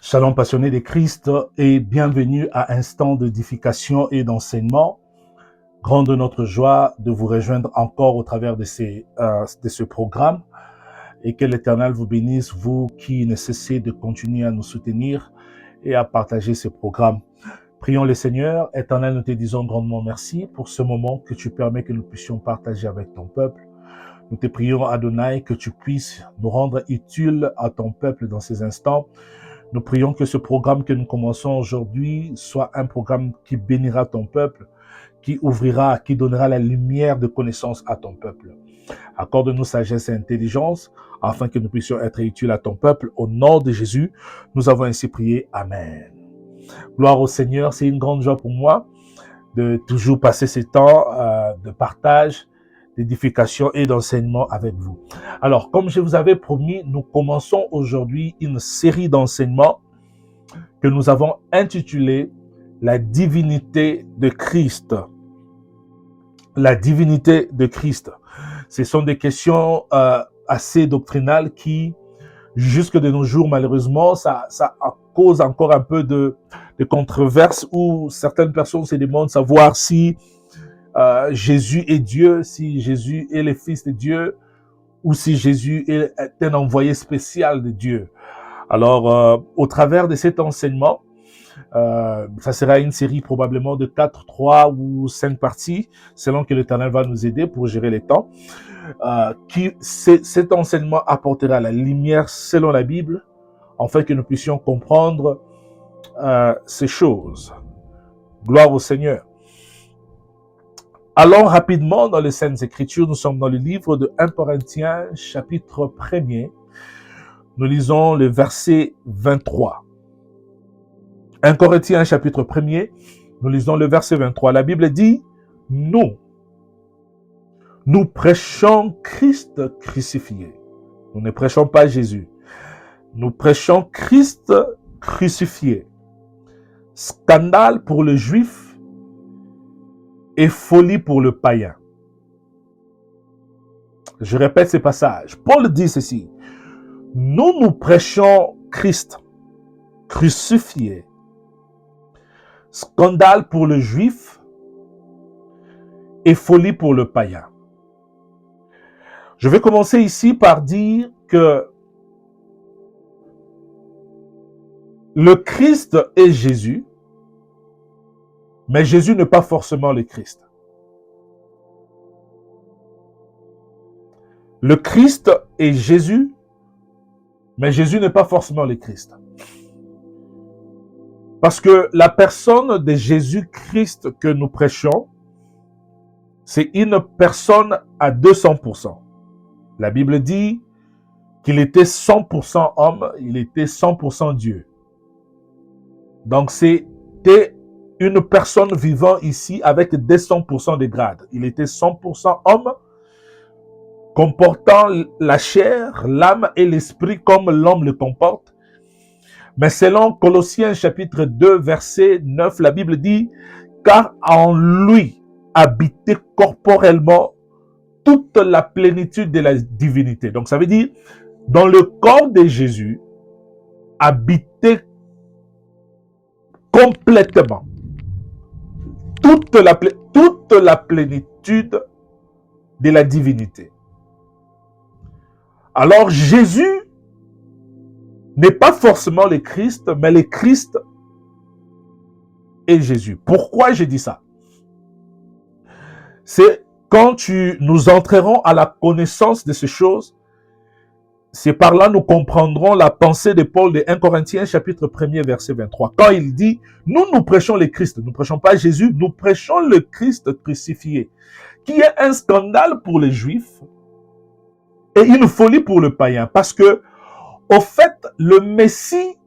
Shalom passionné de Christ et bienvenue à Instant d'édification et d'enseignement. Grande notre joie de vous rejoindre encore au travers de ce programme et que l'Éternel vous bénisse, vous qui ne cessez de continuer à nous soutenir et à partager ce programme. Prions le Seigneur. Éternel, nous te disons grandement merci pour ce moment que tu permets que nous puissions partager avec ton peuple. Nous te prions, Adonai, que tu puisses nous rendre utiles à ton peuple dans ces instants. Nous prions que ce programme que nous commençons aujourd'hui soit un programme qui bénira ton peuple, qui ouvrira, qui donnera la lumière de connaissance à ton peuple. Accorde-nous sagesse et intelligence afin que nous puissions être utiles à ton peuple. Au nom de Jésus, nous avons ainsi prié. Amen. Gloire au Seigneur. C'est une grande joie pour moi de toujours passer ce temps de partage, d'édification et d'enseignement avec vous. Alors, comme je vous avais promis, nous commençons aujourd'hui une série d'enseignements que nous avons intitulé « La divinité de Christ ». La divinité de Christ. Ce sont des questions assez doctrinales qui, jusque de nos jours, malheureusement, ça cause encore un peu de controverses où certaines personnes se demandent savoir si Jésus est Dieu, si Jésus est le Fils de Dieu, ou si Jésus est un envoyé spécial de Dieu. Alors, au travers de cet enseignement, ça sera une série probablement de 4, 3 ou 5 parties, selon que l'Éternel va nous aider pour gérer les temps. Cet enseignement apportera la lumière selon la Bible, afin que nous puissions comprendre ces choses. Gloire au Seigneur. Allons rapidement dans les Saintes Écritures. Nous sommes dans le livre de 1 Corinthiens, chapitre 1er. Nous lisons le verset 23. 1 Corinthiens, chapitre 1er, nous lisons le verset 23. La Bible dit, nous prêchons Christ crucifié. Nous ne prêchons pas Jésus. Nous prêchons Christ crucifié. Scandale pour le juif et folie pour le païen. Je répète ce passage. Paul dit ceci. Nous prêchons Christ crucifié. Scandale pour le juif et folie pour le païen. Je vais commencer ici par dire que le Christ est Jésus, mais Jésus n'est pas forcément le Christ. Le Christ est Jésus, mais Jésus n'est pas forcément le Christ. Parce que la personne de Jésus-Christ que nous prêchons, c'est une personne à 200%. La Bible dit qu'il était 100% homme, il était 100% Dieu. Donc c'était une personne vivant ici avec 200% de grade. Il était 100% homme, comportant la chair, l'âme et l'esprit comme l'homme le comporte. Mais selon Colossiens chapitre 2 verset 9, la Bible dit « Car en lui habitait corporellement toute la plénitude de la divinité. » Donc ça veut dire, dans le corps de Jésus, habitait complètement toute la plénitude de la divinité. Alors Jésus n'est pas forcément le Christ, mais le Christ est Jésus. Pourquoi je dis ça? C'est quand nous entrerons à la connaissance de ces choses, c'est par là nous comprendrons la pensée de Paul de 1 Corinthiens chapitre 1er verset 23. Quand il dit, nous prêchons le Christ, nous ne prêchons pas Jésus, nous prêchons le Christ crucifié, qui est un scandale pour les Juifs et une folie pour le païen. Parce que, au fait, le Messie,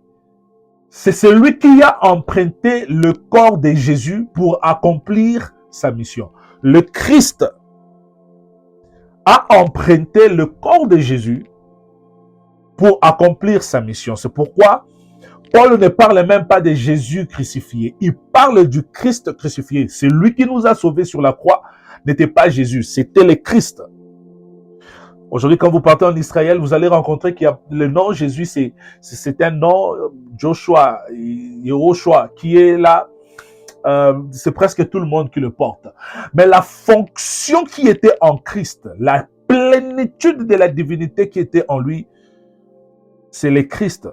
c'est celui qui a emprunté le corps de Jésus pour accomplir sa mission. Le Christ a emprunté le corps de Jésus pour accomplir sa mission. C'est pourquoi Paul ne parle même pas de Jésus crucifié. Il parle du Christ crucifié. C'est lui qui nous a sauvés sur la croix. N'était pas Jésus, c'était le Christ. Aujourd'hui, quand vous partez en Israël, vous allez rencontrer qu'il y a le nom Jésus, c'est un nom Joshua, Yehoshua, qui est là. C'est presque tout le monde qui le porte. Mais la fonction qui était en Christ, la plénitude de la divinité qui était en lui, c'est le Christ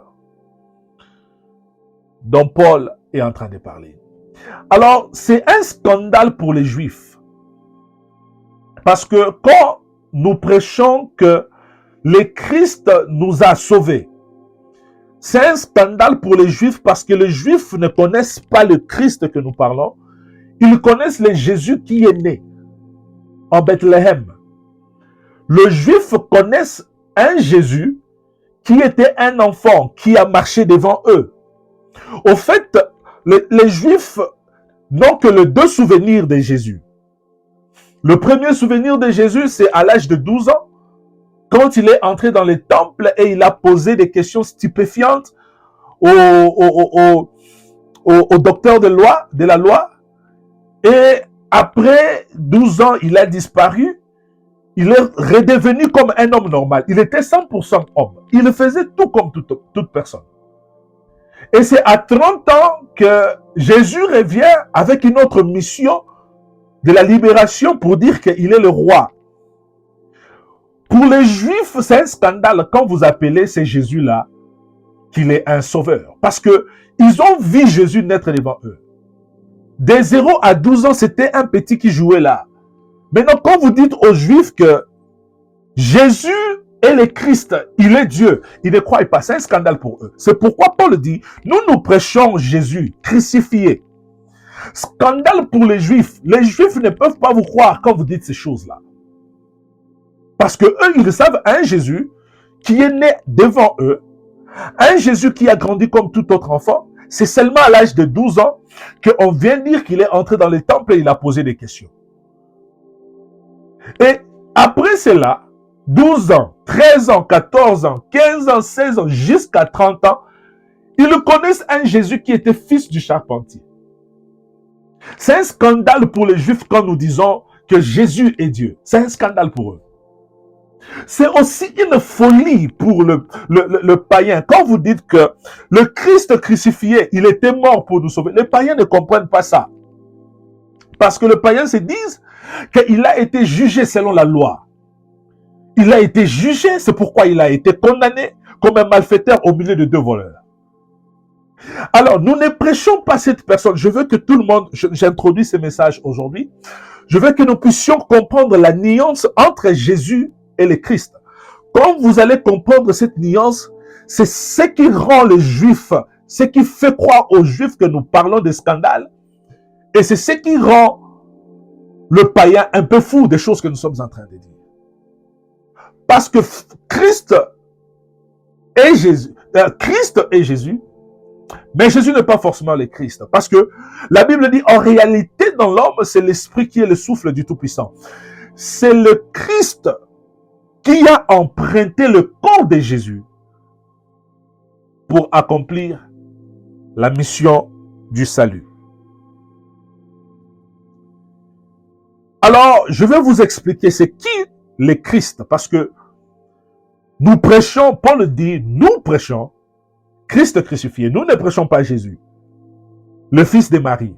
dont Paul est en train de parler. Alors, c'est un scandale pour les Juifs. Parce que quand nous prêchons que le Christ nous a sauvés, c'est un scandale pour les Juifs parce que les Juifs ne connaissent pas le Christ que nous parlons. Ils connaissent le Jésus qui est né en Bethléem. Les Juifs connaissent un Jésus qui était un enfant qui a marché devant eux. Au fait, les Juifs n'ont que les deux souvenirs de Jésus. Le premier souvenir de Jésus, c'est à l'âge de 12 ans, quand il est entré dans le temple et il a posé des questions stupéfiantes au docteur de la loi. Et après 12 ans, il a disparu. Il est redevenu comme un homme normal. Il était 100% homme. Il faisait tout comme toute personne. Et c'est à 30 ans que Jésus revient avec une autre mission de la libération pour dire qu'il est le roi. Pour les Juifs, c'est un scandale quand vous appelez ce Jésus-là qu'il est un sauveur. Parce que ils ont vu Jésus naître devant eux. De 0 à 12 ans, c'était un petit qui jouait là. Maintenant, quand vous dites aux Juifs que Jésus est le Christ, il est Dieu, ils ne croient pas. C'est un scandale pour eux. C'est pourquoi Paul dit, nous prêchons Jésus crucifié. Scandale pour les Juifs. Les Juifs ne peuvent pas vous croire quand vous dites ces choses-là. Parce que eux, ils savent un Jésus qui est né devant eux, un Jésus qui a grandi comme tout autre enfant. C'est seulement à l'âge de 12 ans qu'on vient dire qu'il est entré dans le temple et il a posé des questions. Et après cela, 12 ans, 13 ans, 14 ans, 15 ans, 16 ans, jusqu'à 30 ans, ils connaissent un Jésus qui était fils du charpentier. C'est un scandale pour les Juifs quand nous disons que Jésus est Dieu. C'est un scandale pour eux. C'est aussi une folie pour le païen. Quand vous dites que le Christ crucifié, il était mort pour nous sauver, les païens ne comprennent pas ça. Parce que les païens se disent qu'il a été jugé selon la loi. Il a été jugé, c'est pourquoi il a été condamné comme un malfaiteur au milieu de deux voleurs. Alors, nous ne prêchons pas cette personne. Je veux que tout le monde, j'introduis ce message aujourd'hui, je veux que nous puissions comprendre la nuance entre Jésus et le Christ. Quand vous allez comprendre cette nuance, c'est ce qui rend les Juifs, ce qui fait croire aux Juifs que nous parlons de scandale, et c'est ce qui rend le païen un peu fou des choses que nous sommes en train de dire. Parce que Christ est Jésus, mais Jésus n'est pas forcément le Christ. Parce que la Bible dit, en réalité, dans l'homme, c'est l'esprit qui est le souffle du Tout-Puissant. C'est le Christ qui a emprunté le corps de Jésus pour accomplir la mission du salut. Alors, je vais vous expliquer c'est qui le Christ, parce que nous prêchons, Paul dit, nous prêchons Christ crucifié. Nous ne prêchons pas Jésus, le fils de Marie.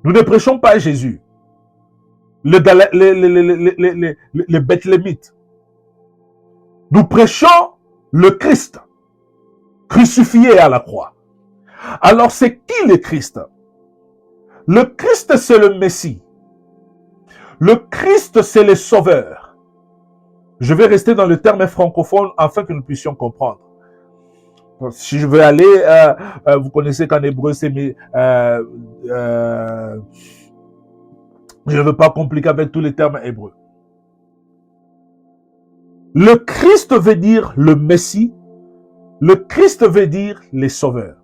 Nous ne prêchons pas Jésus, le Bethlémite. Nous prêchons le Christ, crucifié à la croix. Alors, c'est qui le Christ? Le Christ, c'est le Messie. Le Christ, c'est le Sauveur. Je vais rester dans le terme francophone afin que nous puissions comprendre. Si je veux aller, vous connaissez qu'en hébreu, c'est... je ne veux pas compliquer avec tous les termes hébreux. Le Christ veut dire le Messie. Le Christ veut dire les sauveurs.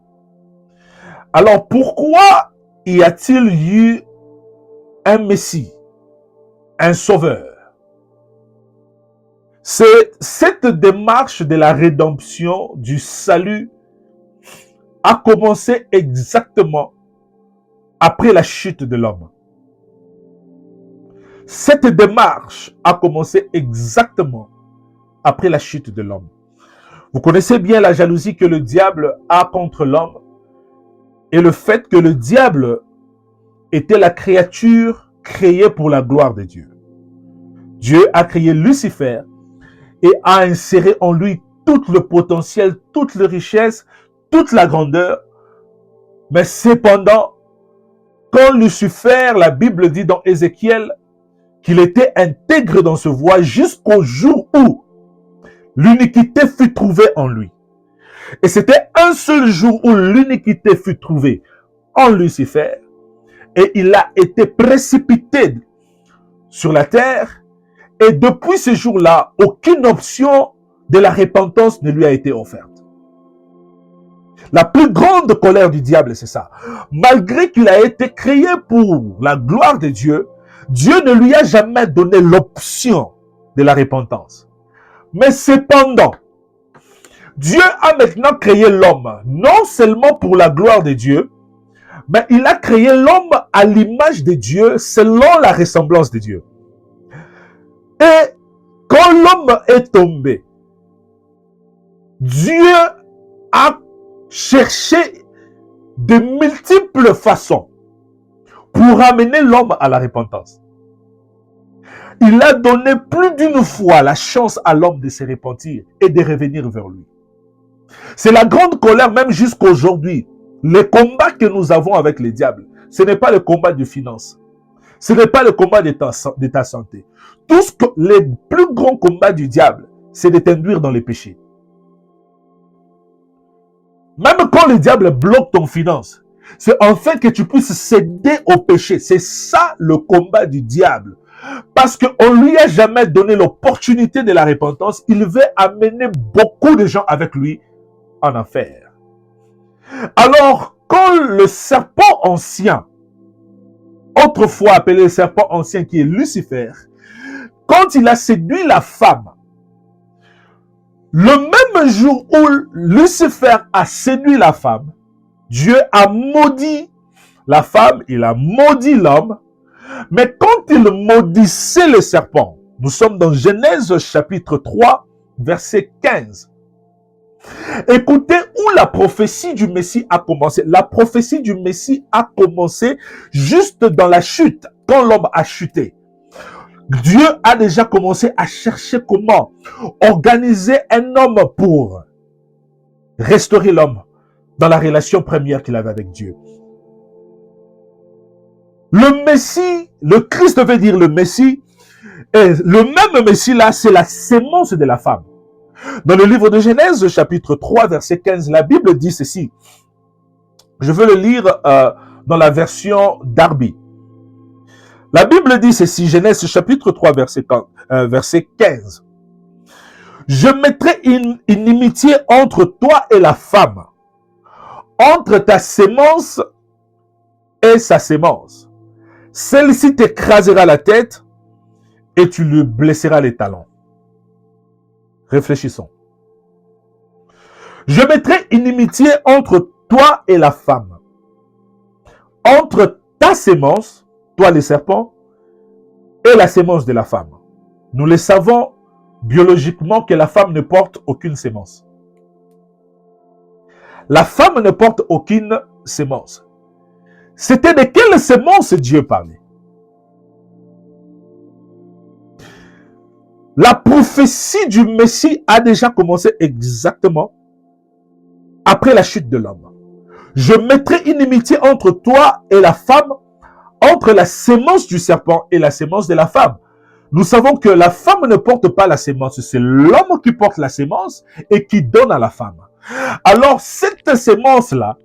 Alors, pourquoi y a-t-il eu un Messie, un sauveur? C'est cette démarche de la rédemption, du salut, a commencé exactement après la chute de l'homme. Cette démarche a commencé exactement après la chute de l'homme. Vous connaissez bien la jalousie que le diable a contre l'homme et le fait que le diable était la créature créée pour la gloire de Dieu. Dieu a créé Lucifer et a inséré en lui tout le potentiel, toute la richesse, toute la grandeur. Mais cependant, quand Lucifer, la Bible dit dans Ézéchiel, qu'il était intègre dans ce voie jusqu'au jour où l'iniquité fut trouvée en lui. Et c'était un seul jour où l'iniquité fut trouvée en Lucifer et il a été précipité sur la terre. Et depuis ce jour-là, aucune option de la repentance ne lui a été offerte. La plus grande colère du diable, c'est ça. Malgré qu'il a été créé pour la gloire de Dieu, Dieu ne lui a jamais donné l'option de la repentance. Mais cependant, Dieu a maintenant créé l'homme, non seulement pour la gloire de Dieu, mais il a créé l'homme à l'image de Dieu, selon la ressemblance de Dieu. Et quand l'homme est tombé, Dieu a cherché de multiples façons pour amener l'homme à la repentance. Il a donné plus d'une fois la chance à l'homme de se repentir et de revenir vers lui. C'est la grande colère même jusqu'aujourd'hui. Le combat que nous avons avec les diables, ce n'est pas le combat de finances. Ce n'est pas le combat de ta santé. Les plus grands combats du diable, c'est de t'induire dans les péchés. Même quand le diable bloque ton finance, c'est enfin que tu puisses céder au péché. C'est ça le combat du diable. Parce qu'on ne lui a jamais donné l'opportunité de la repentance. Il veut amener beaucoup de gens avec lui en enfer. Alors, quand le serpent ancien, autrefois appelé le serpent ancien qui est Lucifer, quand il a séduit la femme, le même jour où Lucifer a séduit la femme, Dieu a maudit la femme, il a maudit l'homme, mais quand il maudissait le serpent, nous sommes dans Genèse chapitre 3, verset 15. Écoutez où la prophétie du Messie a commencé. La prophétie du Messie a commencé juste dans la chute, quand l'homme a chuté. Dieu a déjà commencé à chercher comment organiser un homme pour restaurer l'homme dans la relation première qu'il avait avec Dieu. Le Messie, le Christ veut dire le Messie, et le même Messie là, c'est la sémence de la femme. Dans le livre de Genèse, chapitre 3, verset 15, la Bible dit ceci. Je veux le lire dans la version Darby. La Bible dit ceci, Genèse chapitre 3, verset 15. Je mettrai une inimitié entre toi et la femme, entre ta sémence et sa sémence. Celle-ci t'écrasera la tête et tu lui blesseras les talons. Réfléchissons. Je mettrai une inimitié entre toi et la femme, entre ta sémence, toi le serpent, et la sémence de la femme. Nous le savons biologiquement que la femme ne porte aucune sémence. La femme ne porte aucune sémence. C'était de quelle sémence Dieu parlait? La prophétie du Messie a déjà commencé exactement après la chute de l'homme. Je mettrai une inimitié entre toi et la femme, entre la sémence du serpent et la sémence de la femme. Nous savons que la femme ne porte pas la sémence, c'est l'homme qui porte la sémence et qui donne à la femme. Alors cette sémence-là,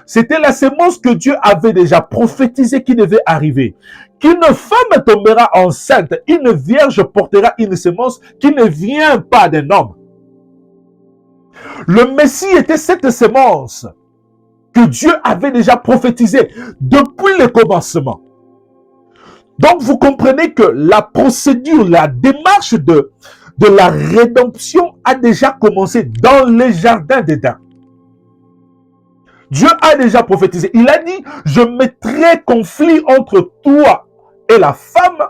c'était la sémence que Dieu avait déjà prophétisée qui devait arriver. Qu'une femme tombera enceinte, une vierge portera une sémence qui ne vient pas d'un homme. Le Messie était cette sémence que Dieu avait déjà prophétisée depuis le commencement. Donc vous comprenez que la procédure, la démarche de la rédemption a déjà commencé dans les jardins d'Éden. Dieu a déjà prophétisé. Il a dit, je mettrai conflit entre toi et la femme,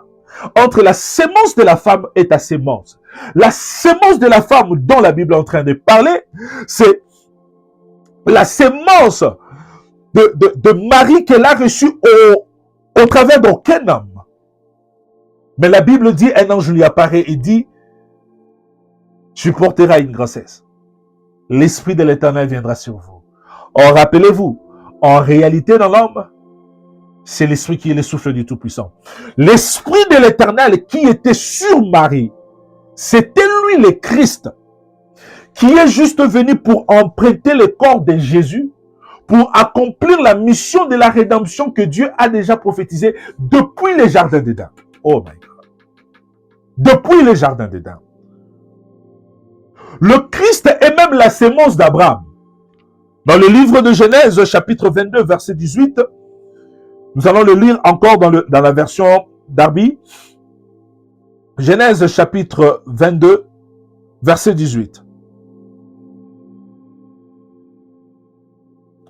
entre la sémence de la femme et ta sémence. La sémence de la femme dont la Bible est en train de parler, c'est la sémence de Marie qu'elle a reçue au travers d'aucun homme. Mais la Bible dit, un ange lui apparaît et dit, tu porteras une grossesse. L'Esprit de l'Éternel viendra sur vous. Or, rappelez-vous, en réalité dans l'homme, c'est l'Esprit qui est le souffle du Tout-Puissant. L'Esprit de l'Éternel qui était sur Marie, c'était lui le Christ, qui est juste venu pour emprunter le corps de Jésus, pour accomplir la mission de la rédemption que Dieu a déjà prophétisée depuis les jardins d'Éden. Oh my God. Depuis les jardins d'Éden. Le Christ est même la sémence d'Abraham. Dans le livre de Genèse, chapitre 22, verset 18, nous allons le lire encore dans la version Darby. Genèse, chapitre 22, verset 18.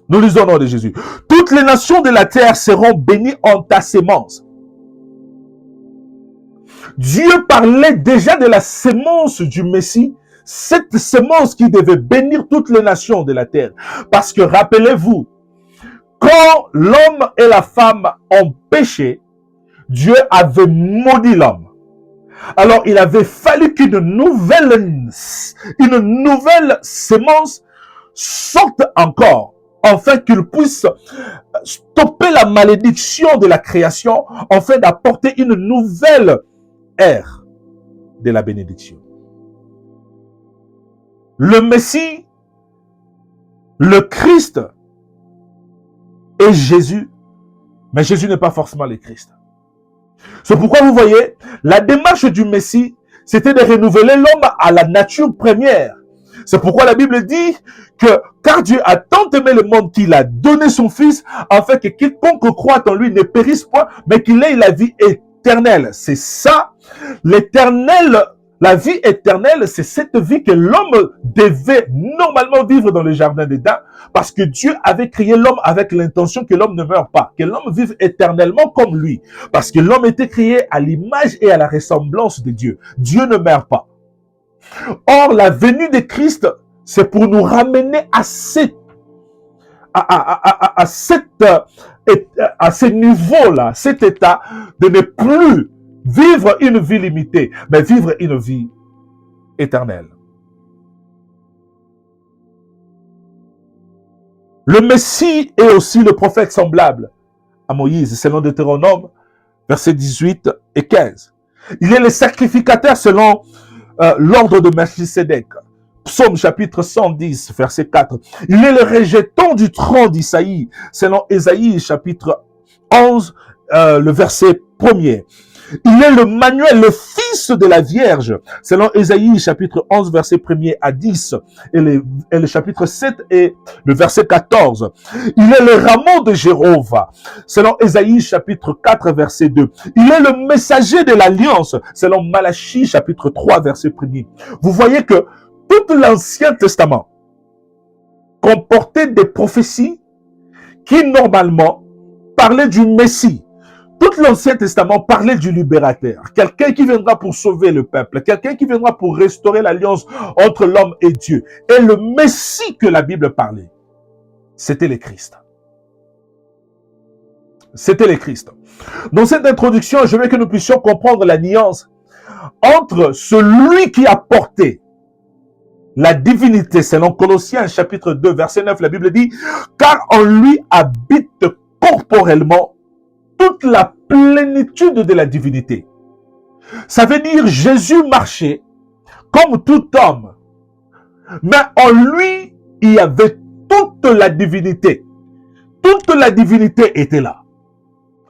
Nous lisons au nom de Jésus. Toutes les nations de la terre seront bénies en ta sémence. Dieu parlait déjà de la sémence du Messie, cette sémence qui devait bénir toutes les nations de la terre. Parce que rappelez-vous, quand l'homme et la femme ont péché, Dieu avait maudit l'homme. Alors il avait fallu qu'une nouvelle sémence sorte encore, afin qu'il puisse stopper la malédiction de la création, afin d'apporter une nouvelle ère de la bénédiction. Le Messie, le Christ et Jésus, mais Jésus n'est pas forcément le Christ. C'est pourquoi vous voyez, la démarche du Messie, c'était de renouveler l'homme à la nature première. C'est pourquoi la Bible dit que car Dieu a tant aimé le monde qu'il a donné son Fils, afin que quiconque croit en lui ne périsse point, mais qu'il ait la vie éternelle. C'est ça, l'éternel. La vie éternelle, c'est cette vie que l'homme devait normalement vivre dans le jardin d'Éden, parce que Dieu avait créé l'homme avec l'intention que l'homme ne meure pas, que l'homme vive éternellement comme lui, parce que l'homme était créé à l'image et à la ressemblance de Dieu. Dieu ne meurt pas. Or, la venue de Christ, c'est pour nous ramener à ce niveau-là, cet état de ne plus vivre une vie limitée, mais vivre une vie éternelle. Le Messie est aussi le prophète semblable à Moïse, selon Deutéronome, versets 18 et 15. Il est le sacrificateur selon l'ordre de Melchisédek. Psaume chapitre 110, verset 4. Il est le rejeton du trône d'Isaïe, selon Ésaïe chapitre 11, le verset 1er. Il est le Manuel, le fils de la Vierge, selon Ésaïe chapitre 11, verset 1er à 10, et le chapitre 7 et le verset 14. Il est le rameau de Jéhovah, selon Ésaïe chapitre 4, verset 2. Il est le messager de l'Alliance, selon Malachie chapitre 3, verset 1er. Vous voyez que tout l'Ancien Testament comportait des prophéties qui normalement parlaient du Messie. Tout l'Ancien Testament parlait du libérateur, quelqu'un qui viendra pour sauver le peuple, quelqu'un qui viendra pour restaurer l'alliance entre l'homme et Dieu. Et le Messie que la Bible parlait, c'était le Christ. C'était le Christ. Dans cette introduction, je veux que nous puissions comprendre la nuance entre celui qui a porté la divinité, selon Colossiens chapitre 2, verset 9, la Bible dit, car en lui habite corporellement toute la plénitude de la divinité. Ça veut dire Jésus marchait comme tout homme, mais en lui, il y avait toute la divinité. Toute la divinité était là,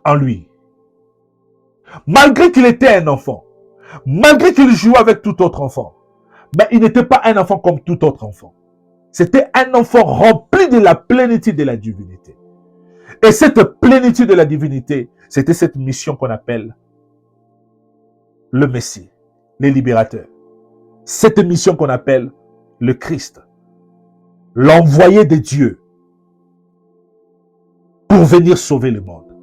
en lui. Malgré qu'il était un enfant, malgré qu'il jouait avec tout autre enfant, mais il n'était pas un enfant comme tout autre enfant. C'était un enfant rempli de la plénitude de la divinité. Et cette plénitude de la divinité, c'était cette mission qu'on appelle le Messie, le libérateur. Cette mission qu'on appelle le Christ, l'envoyé de Dieu pour venir sauver le monde.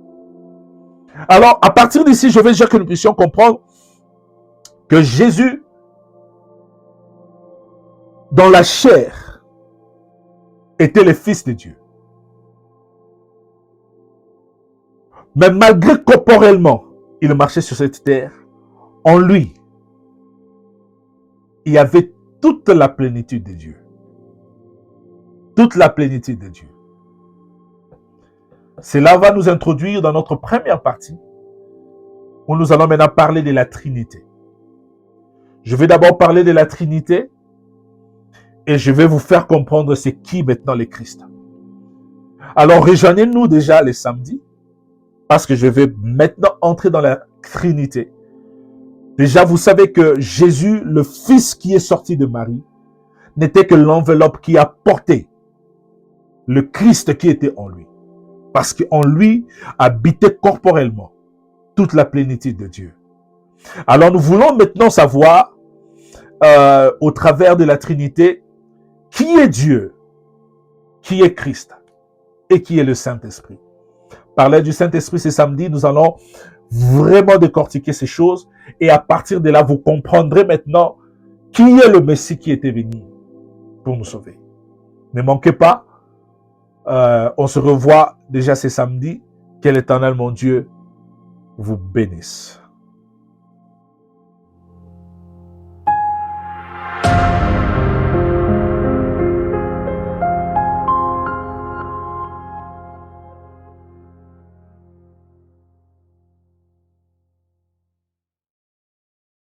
Alors, à partir d'ici, je veux déjà que nous puissions comprendre que Jésus, dans la chair, était le Fils de Dieu. Mais malgré corporellement, il marchait sur cette terre, en lui, il y avait toute la plénitude de Dieu. Toute la plénitude de Dieu. Cela va nous introduire dans notre première partie, où nous allons maintenant parler de la Trinité. Je vais d'abord parler de la Trinité, et je vais vous faire comprendre c'est qui maintenant le Christ. Alors rejoignez-nous déjà les samedis, parce que je vais maintenant entrer dans la Trinité. Déjà, vous savez que Jésus, le Fils qui est sorti de Marie, n'était que l'enveloppe qui a porté le Christ qui était en lui. Parce qu'en lui habitait corporellement toute la plénitude de Dieu. Alors nous voulons maintenant savoir, au travers de la Trinité, qui est Dieu, qui est Christ et qui est le Saint-Esprit. Parler du Saint-Esprit ce samedi, nous allons vraiment décortiquer ces choses et à partir de là, vous comprendrez maintenant qui est le Messie qui était venu pour nous sauver. Ne manquez pas, on se revoit déjà ce samedi. Que l'Éternel, mon Dieu, vous bénisse.